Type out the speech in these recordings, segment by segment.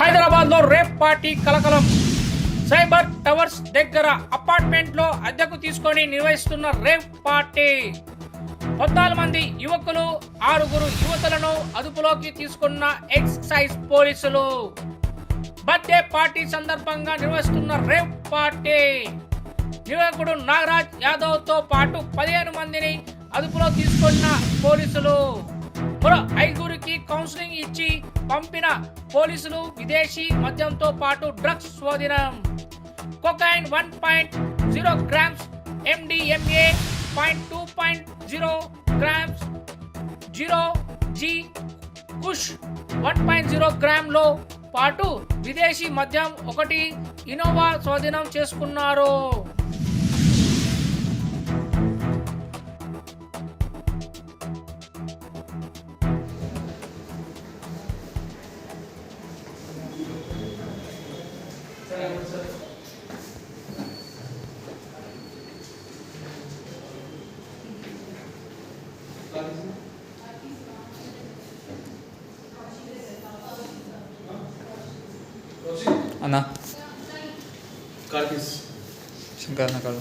హైదరాబాద్లో rape party కలకలం. Cyber towers దగ్గర అపార్ట్మెంట్లో అద్దెకు తీసుకొని నిర్వహిస్తున్న రేప్ పార్టీ. 14 మంది యువకులు 6 యువతులను అదుపులోకి తీసుకున్న ఎక్సైజ్ పోలీసులు. బర్త్డే పార్టీ సందర్భంగా నిర్వహిస్తున్న రేప్ పార్టీ. యువకుడు నాగరాజ్ యాదవ్ తో పాటు 15 మందిని అదుపులో తీసుకున్న పోలీసులు. మరో 5 కౌన్సిలింగ్ ఇచ్చి పంపిన పోలీసులు. విదేశీ మద్యంతో పాటు డ్రగ్స్ స్వాధీనం. Cocaine 1.0 grams, MDMA 2.0 grams, 0G కుష్ 1.0 గ్రామ్లో పాటు విదేశీ మద్యం 1 ఇనోవా స్వాధీనం చేసుకున్నారు. అన్న కార్కిస్ శంకర్ అన్న కాదు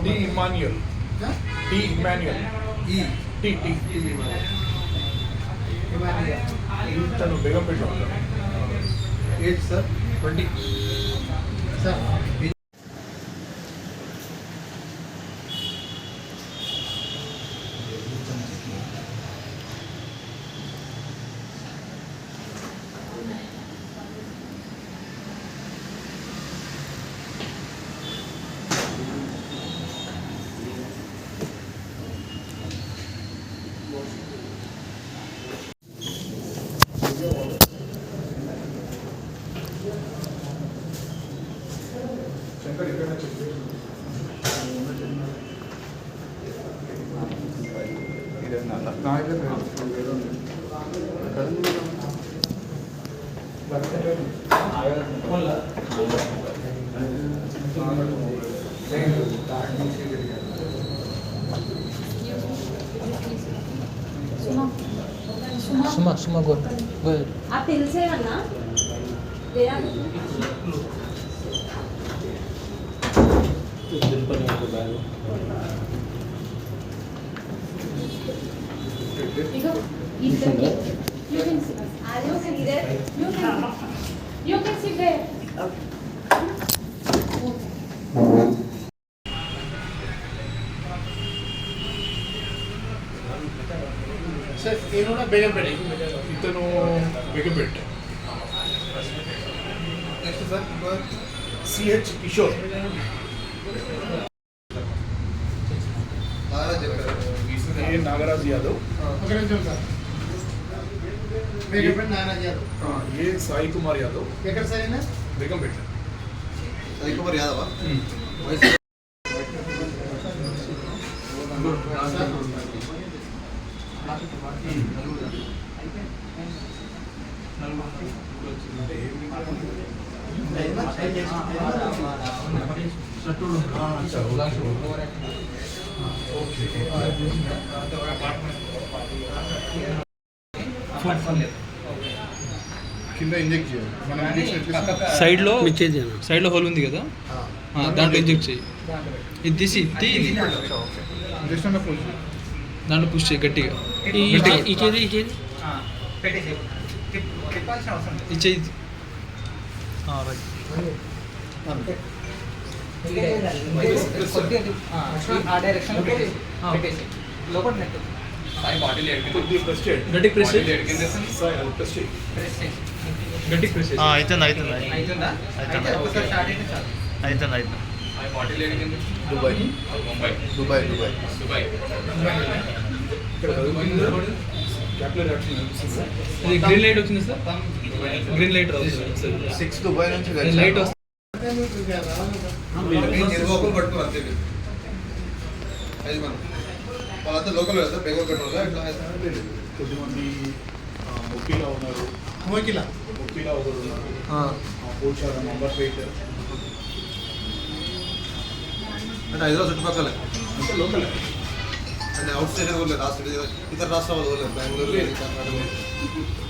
डी इमानुएल తను Begumpet age sir 20 sir Shankar ఇక్కడ సుమా గో आप తెలిసేవన్నా ఇగో you can sit. Are you sit there? You can sit there. Sir నేను బేగంపేట ఇతను Begumpet next sir CH Kishore A Nagaraj Yadav ఒక నిమిషం సార్ బేగంపేట నాగరాజ్ యాదవ్ ఏ సాయి కుమార్ యాదవ్ ఎక్కడ సార్ అయినా బేగంపేట సాయి కుమార్ యాదవా కింద ఇంజెక్ట్ చేయాలి మనం ఇంజెక్షన్ ఎట్లా సైడ్లో హోల్ ఉంది కదా దాంట్లో ఇంజెక్ట్ చేయి ఇది తీసి ఇది ఇంజెక్షన్ పొజిషన్ దాంట్లో పుష్ చేయి గట్టిగా ఇచ్చేది కొద్దిగా ప్రెస్ చేయండి గట్టిగా ప్రెస్ చేయి సాయి అది ప్రెస్ చేయి గట్టిగా ప్రెస్ చేయి ఇక్కడ క్యాపిలరీ యాక్షన్ అనిపిస్తుంది ఇది గ్రీన్ లైట్ వచ్చింది సార్ గ్రీన్ లైట్ రావచ్చు 6 దుబాయ్ నుంచి లైట్ వస్తుంది పట్టుకుని అంతే అది మనం వాళ్ళంతా లోకల్ కదా బెంగళూరు పెట్రోల్ ఇట్లా కొద్దిమంది ఒకేలా ఉన్నారు మోకిలా ఒకేలా ఒకరు ఉన్నారు పోచారం అంబర్పేట అంటే హైదరాబాద్ చుట్టుపక్కల అంటే లోకల్ అంటే అవుట్ సైడ్ ఊర్లేదు రాష్ట్ర ఇతర రాష్ట్రాల ఊర్లేదు బెంగళూరు కర్ణాటక